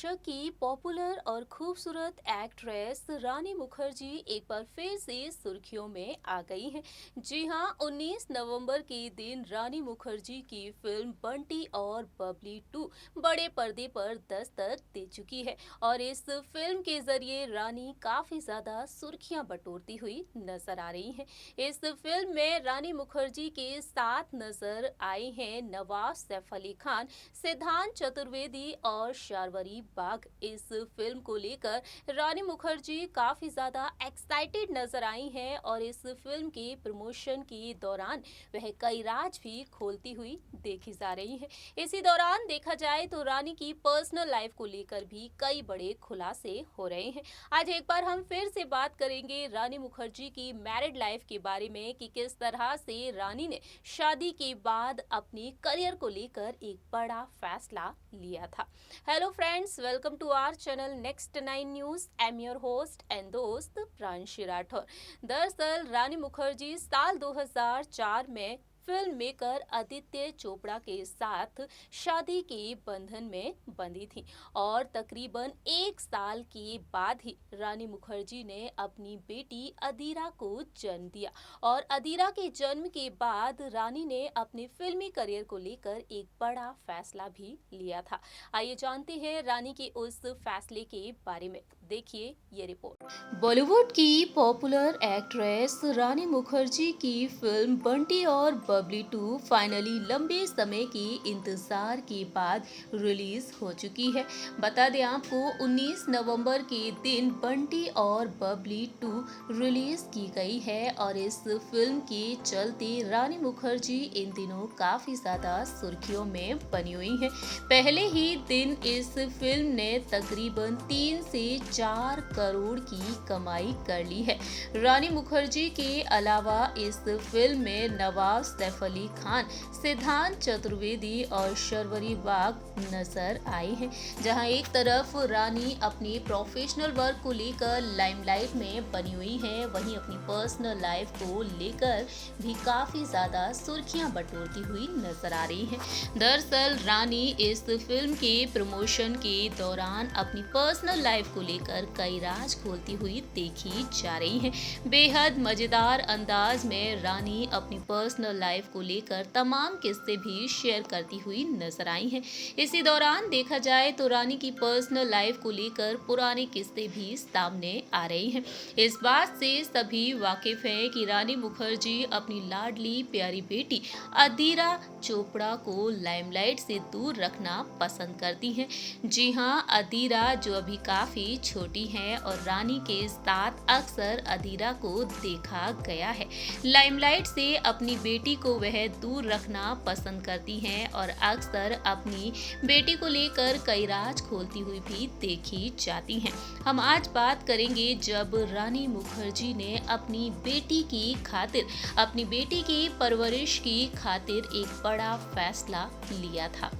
दशक की पॉपुलर और खूबसूरत एक्ट्रेस रानी मुखर्जी एक बार फिर से सुर्खियों में आ गई हैं। जी हां, 19 नवंबर के दिन रानी मुखर्जी की फिल्म बंटी और बबली 2 बड़े पर्दे पर दस्तक दे चुकी है और इस फिल्म के जरिए रानी काफी ज्यादा सुर्खियां बटोरती हुई नजर आ रही हैं। इस फिल्म में रानी मुखर्जी के साथ नजर आए हैं नवाब सैफ अली खान, सिद्धांत चतुर्वेदी और शार्वरी बाग। इस फिल्म को लेकर रानी मुखर्जी काफी ज्यादा एक्साइटेड नजर आई हैं और इस फिल्म के प्रमोशन के दौरान वह कई राज भी खोलती हुई देखी जा रही है। इसी दौरान देखा जाए तो रानी की पर्सनल लाइफ को लेकर भी कई बड़े खुलासे हो रहे हैं। आज एक बार हम फिर से बात करेंगे रानी मुखर्जी की मैरिड लाइफ के बारे में कि किस तरह से रानी ने शादी के बाद अपने करियर को लेकर एक बड़ा फैसला लिया था। Hello friends, welcome to our channel next 9 news. I am your host and दोस्त प्रांशी राठौर। दरअसल रानी मुखर्जी साल 2004 में फिल्म मेकर आदित्य चोपड़ा के साथ शादी के बंधन में बंधी थी और तकरीबन एक साल के बाद ही रानी मुखर्जी ने अपनी बेटी अदीरा को जन्म दिया और अदीरा के जन्म के बाद रानी ने अपने फिल्मी करियर को लेकर एक बड़ा फैसला भी लिया था। आइए जानते हैं रानी के उस फैसले के बारे में। देखिए ये रिपोर्ट। बॉलीवुड की पॉपुलर एक्ट्रेस रानी मुखर्जी की फिल्म बंटी और बबली 2 फाइनली लंबे समय के इंतजार के बाद रिलीज हो चुकी है। बता दें आपको, 19 नवंबर के दिन बंटी और बबली 2 रिलीज की गई है और इस फिल्म के चलते रानी मुखर्जी इन दिनों काफी ज्यादा सुर्खियों में बनी हुई है। पहले ही दिन इस फिल्म ने तकरीबन 3 से 4 करोड़ की कमाई कर ली है। रानी मुखर्जी के अलावा इस फिल्म में नवाब सैफ अली खान, सिद्धांत चतुर्वेदी और शार्वरी बाग नजर आई हैं। जहां एक तरफ रानी अपनी प्रोफेशनल वर्क को लेकर लाइमलाइट में बनी हुई है, वहीं अपनी पर्सनल लाइफ को लेकर भी काफी ज्यादा सुर्खियां बटोरती हुई नजर आ रही हैं। दरअसल रानी इस फिल्म के प्रमोशन के दौरान अपनी पर्सनल लाइफ को लेकर कई राज खोलती हुई देखी जा रही हैं। बेहद मजेदार अंदाज में रानी अपनी पर्सनल लाइफ को लेकर तमाम किस्से भी शेयर करती हुई नजर आई हैं। इसी दौरान देखा जाए तो रानी की पर्सनल लाइफ को लेकर पुराने किस्से भी सामने आ रहे हैं। इस बात से सभी वाकिफ हैं कि रानी मुखर्जी अपनी लाडली प्यारी बेटी अदीरा चोपड़ा को लाइमलाइट से दूर रखना पसंद करती हैं। जी हाँ, अदीरा जो अभी काफी छोटी है और रानी के साथ अक्सर अदीरा को देखा गया है। लाइमलाइट से अपनी बेटी को वह दूर रखना पसंद करती हैं और अक्सर अपनी बेटी को लेकर कई राज खोलती हुई भी देखी जाती हैं। हम आज बात करेंगे जब रानी मुखर्जी ने अपनी बेटी की खातिर, अपनी बेटी की परवरिश की खातिर एक बड़ा फैसला लिया था।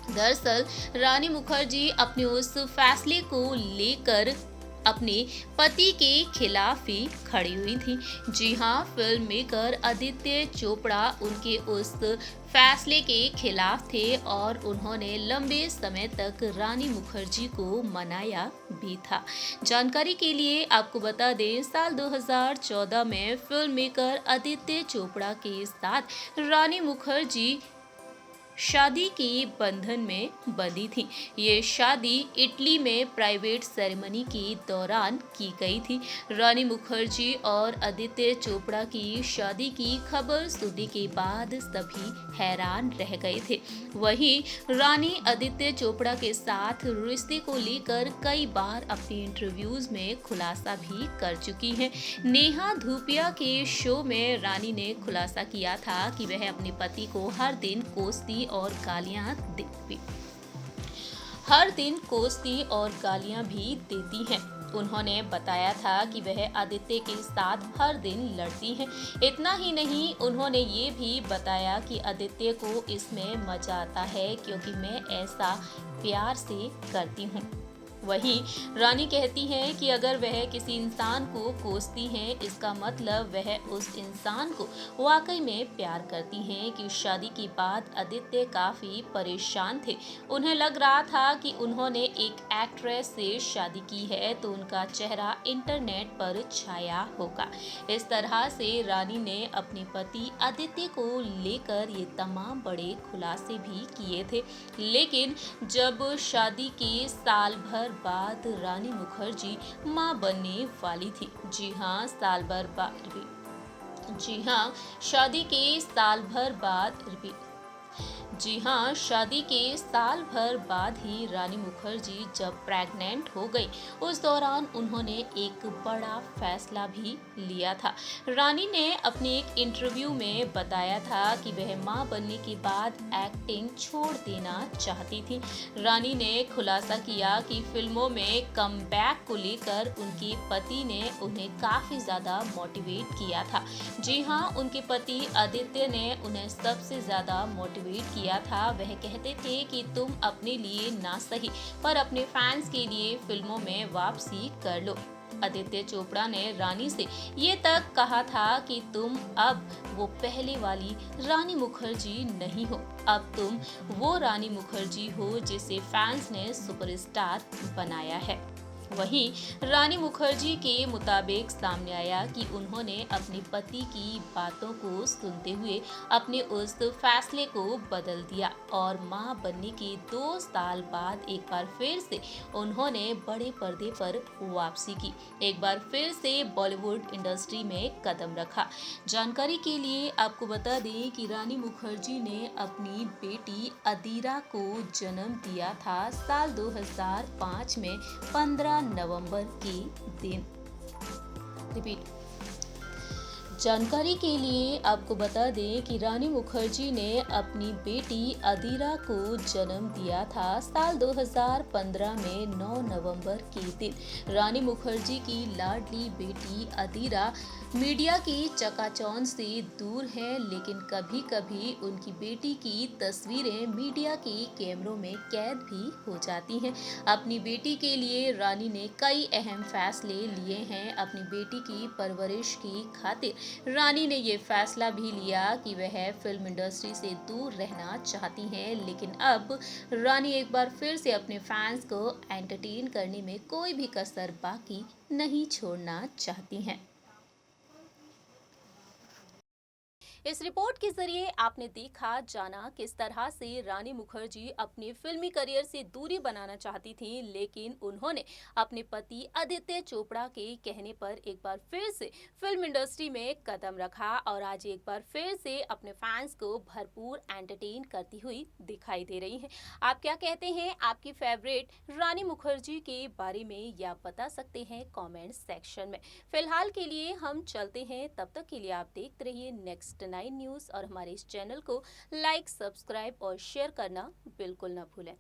दरअसल रानी मुखर्जी अपने उस फैसले को लेकर अपने पति के खिलाफ ही खड़ी हुई थी। जी हाँ, फिल्म मेकर आदित्य चोपड़ा उनके उस फैसले के खिलाफ थे और उन्होंने लंबे समय तक रानी मुखर्जी को मनाया भी था। जानकारी के लिए आपको बता दें, साल 2014 में फिल्म मेकर आदित्य चोपड़ा के साथ रानी मुखर्जी शादी के बंधन में बंधी थी। ये शादी इटली में प्राइवेट सेरेमनी के दौरान की गई थी। रानी मुखर्जी और आदित्य चोपड़ा की शादी की खबर सुनने के बाद सभी हैरान रह गए थे। वहीं रानी आदित्य चोपड़ा के साथ रिश्ते को लेकर कई बार अपने इंटरव्यूज में खुलासा भी कर चुकी हैं। नेहा धूपिया के शो में रानी ने खुलासा किया था कि वह अपने पति को हर दिन कोसती और गालियां भी देती हैं। उन्होंने बताया था कि वह आदित्य के साथ हर दिन लड़ती हैं। इतना ही नहीं, उन्होंने ये भी बताया कि आदित्य को इसमें मजा आता है क्योंकि मैं ऐसा प्यार से करती हूँ। वहीं रानी कहती हैं कि अगर वह किसी इंसान को कोसती हैं, इसका मतलब वह उस इंसान को वाकई में प्यार करती हैं। कि शादी के बाद आदित्य काफी परेशान थे। उन्हें लग रहा था कि उन्होंने एक एक्ट्रेस से शादी की है तो उनका चेहरा इंटरनेट पर छाया होगा। इस तरह से रानी ने अपने पति आदित्य को लेकर ये तमाम बड़े खुलासे भी किए थे। लेकिन जब शादी के साल भर बाद रानी मुखर्जी मां बनने वाली थी, जी हाँ, शादी के साल भर बाद रिपीट जी हाँ, शादी के साल भर बाद ही रानी मुखर्जी जब प्रेग्नेंट हो गई, उस दौरान उन्होंने एक बड़ा फैसला भी लिया था। रानी ने अपने एक इंटरव्यू में बताया था कि वह मां बनने के बाद एक्टिंग छोड़ देना चाहती थी। रानी ने खुलासा किया कि फिल्मों में कमबैक को लेकर उनके पति ने उन्हें काफी ज्यादा मोटिवेट किया था। जी हाँ, उनके पति आदित्य ने उन्हें सबसे ज्यादा मोटिवेट किया था। वह कहते थे कि तुम अपने लिए ना सही पर अपने फैंस के लिए फिल्मों में वापसी कर लो। आदित्य चोपड़ा ने रानी से ये तक कहा था कि तुम अब वो पहले वाली रानी मुखर्जी नहीं हो, अब तुम वो रानी मुखर्जी हो जिसे फैंस ने सुपरस्टार बनाया है। वहीं रानी मुखर्जी के मुताबिक सामने आया कि उन्होंने अपने पति की बातों को सुनते हुए अपने उस फैसले को बदल दिया और मां बनने के 2 साल बाद एक बार फिर से उन्होंने बड़े पर्दे पर वापसी की, एक बार फिर से बॉलीवुड इंडस्ट्री में कदम रखा। जानकारी के लिए आपको बता दें कि रानी मुखर्जी ने अपनी बेटी अदीरा को जन्म दिया था साल 2005 में 15 नवंबर के दिन। रिपीट जानकारी के लिए आपको बता दें कि रानी मुखर्जी ने अपनी बेटी अदीरा को जन्म दिया था साल 2015 में 9 नवंबर के दिन। रानी मुखर्जी की लाडली बेटी अदीरा मीडिया की चकाचौंध से दूर है, लेकिन कभी कभी उनकी बेटी की तस्वीरें मीडिया के कैमरों में कैद भी हो जाती हैं। अपनी बेटी के लिए रानी ने कई अहम फैसले लिए हैं। अपनी बेटी की परवरिश की खातिर रानी ने ये फैसला भी लिया कि वह फिल्म इंडस्ट्री से दूर रहना चाहती हैं, लेकिन अब रानी एक बार फिर से अपने फैंस को एंटरटेन करने में कोई भी कसर बाकी नहीं छोड़ना चाहती हैं। इस रिपोर्ट के जरिए आपने देखा जाना किस तरह से रानी मुखर्जी अपने फिल्मी करियर से दूरी बनाना चाहती थी, लेकिन उन्होंने अपने पति आदित्य चोपड़ा के कहने पर एक बार फिर से फिल्म इंडस्ट्री में कदम रखा और आज एक बार फिर से अपने फैंस को भरपूर एंटरटेन करती हुई दिखाई दे रही हैं। आप क्या कहते हैं आपकी फेवरेट रानी मुखर्जी के बारे में, या बता सकते हैं कमेंट सेक्शन में। फिलहाल के लिए हम चलते हैं, तब तक के लिए आप देखते रहिए नेक्स्ट 9 न्यूज़ और हमारे इस चैनल को लाइक, सब्सक्राइब और शेयर करना बिल्कुल ना भूलें।